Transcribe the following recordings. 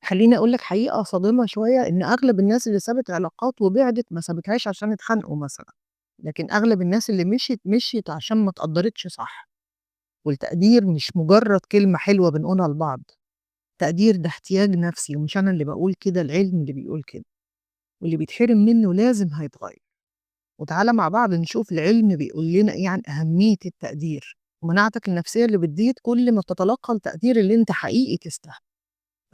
خلّيني أقول لك حقيقة صادمة شوية، إن أغلب الناس اللي سابت علاقات وبعدت ما سابتهاش عشان اتخانقوا مثلًا، لكن أغلب الناس اللي مشيت عشان ما اتقدّرتش صح، والتقدير مش مجرد كلمة حلوة بنقولها لبعض، التقدير ده احتياج نفسي ومش أنا اللي باقول كده، العلم اللي بيقول كده، واللي بيتحرم منه لازم هيتغيّر. وتعالَ مع بعض نشوف العلم بيقول لنا إيه عن أهمية التقدير، ومناعتك النفسية اللي بتزيد كل ما بتتلقى التقدير اللي أنت حقيقي تستاهله.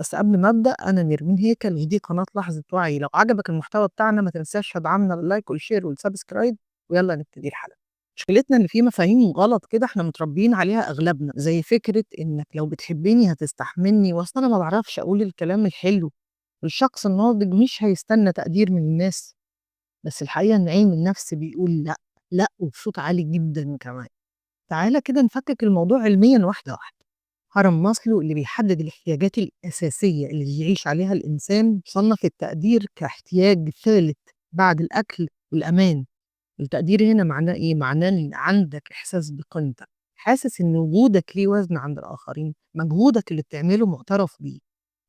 بس قبل ما أبدأ أنا نرمين هيكل ودي قناة لحظة وعي، لو عجبك المحتوى بتاعنا ما تنساش تدعمنا باللايك والشير والسبسكرايب، ويلا نبتدي الحلقة. مشكلتنا إن في مفاهيم غلط كده إحنا متربيين عليها أغلبنا، زي فكرة إنك لو بتحبني هتستحملني، وأصل أنا ما بعرفش أقول الكلام الحلو، الشخص الناضج مش هيستنى تقدير من الناس. بس الحقيقة إن علم النفس بيقول لأ، لأ وبصوت عالي جدًا كمان. تعالَ كده نفكك الموضوع علميًا واحدة واحدة. هرم ماسلو اللي بيحدد الاحتياجات الأساسية اللي يعيش عليها الإنسان صنف التقدير كاحتياج ثالث بعد الأكل والأمان. التقدير هنا معناه إيه؟ معناه إن عندك إحساس بقيمتك، حاسس إن وجودك ليه وزن عند الآخرين، مجهودك اللي بتعمله معترف بيه.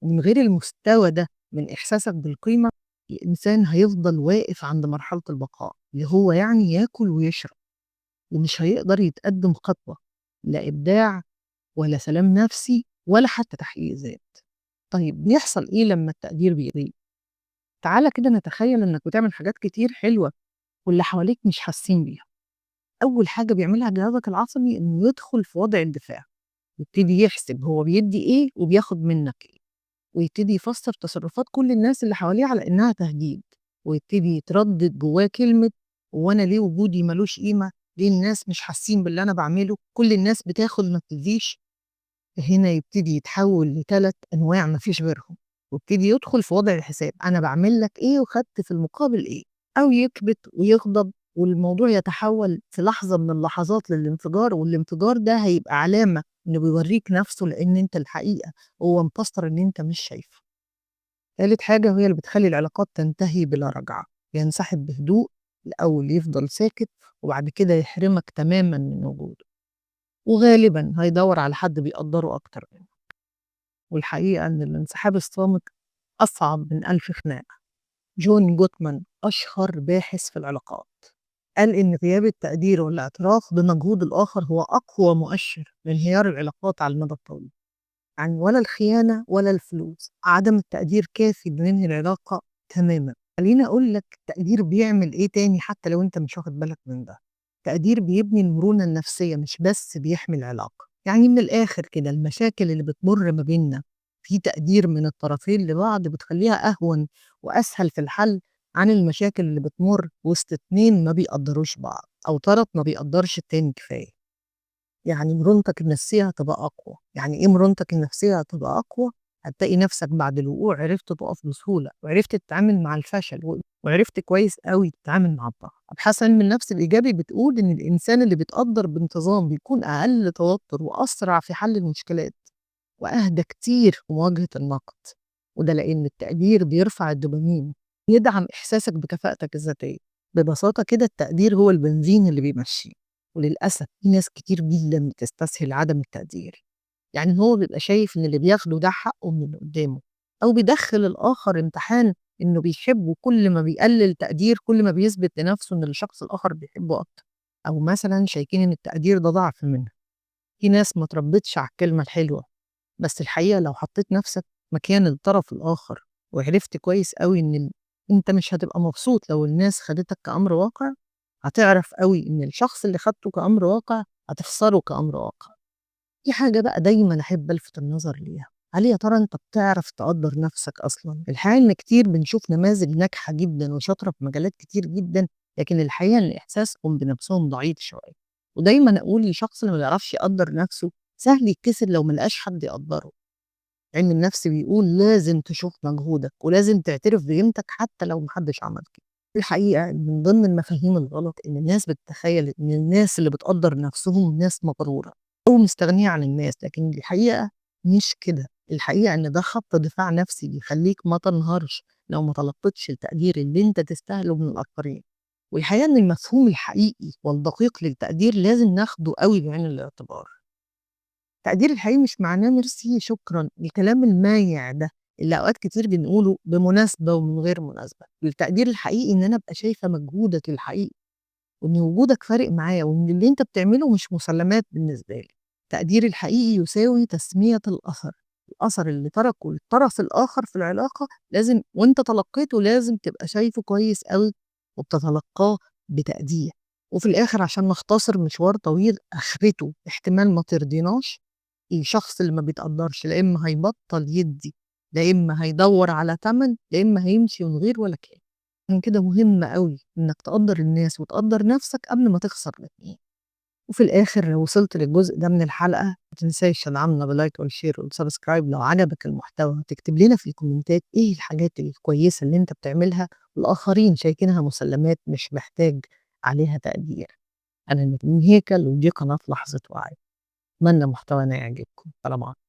ومن غير المستوى ده من إحساسك بالقيمة، الإنسان هيفضل واقف عند مرحلة البقاء، اللي هو يعني ياكل ويشرب، ومش هيقدر يتقدم خطوة، لا إبداع ولا سلام نفسي ولا حتى تحقيق ذات. طيب بيحصل إيه لمّا التقدير بيغيب؟ تعالَ كده نتخيل إنك بتعمل حاجات كتير حلوة واللي حواليك مش حاسين بيها. أول حاجة بيعملها جهازك العصبي إنه يدخل في وضع الدفاع، يبتدي يحسب هو بيدّي إيه وبياخد منك إيه، ويبتدي يفسّر تصرفات كل الناس اللي حواليه على إنها تهديد، ويبتدي يتردد جواه كلمة هو أنا ليه وجودي ما لوش قيمة؟ ليه الناس مش حاسين باللي أنا باعمله؟ كل الناس بتاخد ما بتدّيش. هنا يبتدي يتحول ل3 أنواع ما فيش غيرهم، ويبتدي يدخل في وضع الحساب، أنا باعمل لك إيه وخدت في المقابل إيه، أو يكبت ويغضب والموضوع يتحول في لحظة من اللحظات للانفجار، والانفجار ده هيبقى علامة إنه بيورّيك نَفْسه لإن أنت الحقيقة هو مفسّر إن أنت مش شايفه. تالت حاجة وهي اللي بتخلّي العلاقات تنتهي بلا رجعة، ينسحب بهدوء، الأول يفضل ساكت وبعد كده يحرمك تمامًا من وجوده، وغالبًا هيدوّر على حد بيقدّره أكتر منه. والحقيقة إن الانسحاب الصامت أصعب من 1000 خناقة. جون جوتمان أشهر باحث في العلاقات قال إن غياب التقدير والاعتراف بمجهود الآخر هو أقوى مؤشر لانهيار العلاقات على المدى الطويل. يعني ولا الخيانة ولا الفلوس، عدم التقدير كافي إنه ينهي العلاقة تماما. خليني أقول لك التقدير بيعمل إيه تاني حتى لو أنت مش واخد بالك من ده. التقدير بيبني المرونة النفسية مش بس بيحمي العلاقة. يعني من الآخر كده المشاكل اللي بتمر ما بيننا في تقدير من الطرفين لبعض بتخليها أهون وأسهل في الحل عن المشاكل اللي بتمر وسط اتنين ما بيقدروش بعض أو طرف ما بيقدرش التاني كفاية. يعني مرونتك النفسية هتبقى أقوى. يعني إيه مرونتك النفسية هتبقى أقوى؟ هتلاقي نفسك بعد الوقوع عرفت تقف بسهولة، وعرفت تتعامل مع الفشل، وعرفت كويس أوي تتعامل مع الضغط. أبحاث علم النفس الإيجابي بتقول إن الإنسان اللي بيتقدّر بانتظام بيكون أقل توتر وأسرع في حل المشكلات، وأهدى كتير في مواجهة النقد. وده لإن التقدير بيرفع الدوبامين، يدعم إحساسك بكفاءتك الذاتية. ببساطة كده التقدير هو البنزين اللي بيمشّيك. وللأسف في ناس كتير جدًا بتستسهل عدم التقدير، يعني هو بيبقى شايف إن اللي بياخده ده حقه من اللي قدّامه، أو بيدخّل الآخر امتحان إنه بيحبه، كل ما بيقلل تقدير كل ما بيثبت لنفسه إن الشخص الآخر بيحبه أكتر، أو مثلًا شايفين إن التقدير ده ضعف منهم. في ناس ما اتربتش على الكلمة الحلوة، بس الحقيقة لو حطيت نفسك مكان الطرف الآخر وعرفت كويس أوي إن أنت مش هتبقى مبسوط لو الناس خدتك كأمر واقع، هتعرف أوي إن الشخص اللي خدته كأمر واقع هتخسره كأمر واقع. في حاجة بقى دايمًا أحب ألفت النظر ليها، هل يا ترى أنت بتعرف تقدّر نفسك أصلًا؟ الحقيقة إن كتير بنشوف نماذج ناجحة جدًا وشاطرة في مجالات كتير جدًا، لكن الحقيقة إن إحساسهم بنفسهم ضعيف شوية. ودايمًا أقول للشخص اللي ما بيعرفش يقدّر نفسه سهل يتكسر لو ما لقاش حد يقدّره. علم النفس بيقول لازم تشوف مجهودك ولازم تعترف بقيمتك حتى لو ما حدش عمل كده. الحقيقة إن من ضمن المفاهيم الغلط إن الناس بتتخيل إن الناس اللي بتقدّر نفسهم ناس مغرورة أو مستغنية عن الناس، لكن الحقيقة مش كده. الحقيقة إن ده خط دفاع نفسي بيخلّيك ما تنهارش لو ما تلقّيتش التقدير اللي أنت تستاهله من الآخرين. والحقيقة إن المفهوم الحقيقي والدقيق للتقدير لازم ناخده أوي بعين الاعتبار. التقدير الحقيقي مش معناه ميرسي شكرًا، الكلام المايع ده اللي أوقات كتير بنقوله بمناسبة ومن غير مناسبة. التقدير الحقيقي إن أنا أبقى شايفة مجهودك الحقيقي، وإن وجودك فارق معايا، وإن اللي أنت بتعمله مش مسلمات بالنسبة لي. التقدير الحقيقي يساوي تسمية الأثر، الأثر اللي تركه الطرف الآخر في العلاقة لازم وأنت تلقيته لازم تبقى شايفه كويس أوي وبتتلقاه بتقدير. وفي الآخر عشان نختصر مشوار طويل آخرته احتمال ما ترضيناش، الشخص اللي ما بيتقدّرش لا إما هيبطّل يدّي، لا إما هيدوّر على تَمَن، لا إما هيمشي من غير ولا كلمة. عشان كده مهم أوي إنّك تقدّر الناس وتقدّر نَفْسك قبل ما تخسر الاتنين. وفي الآخر لو وصلت للجزء ده من الحلقة ما تنساش تدعمنا بلايك والشير والسبسكرايب لو عجبك المحتوى، وتكتب لنا في الكومنتات إيه الحاجات الكويسة اللي أنت بتعملها والآخرين شايفينها مسلّمات مش محتاج عليها تقدير. أنا نرمين هيكل ودي قناة لحظة وعي. أتمنى محتوانا يعجبكم. سلام عليكم.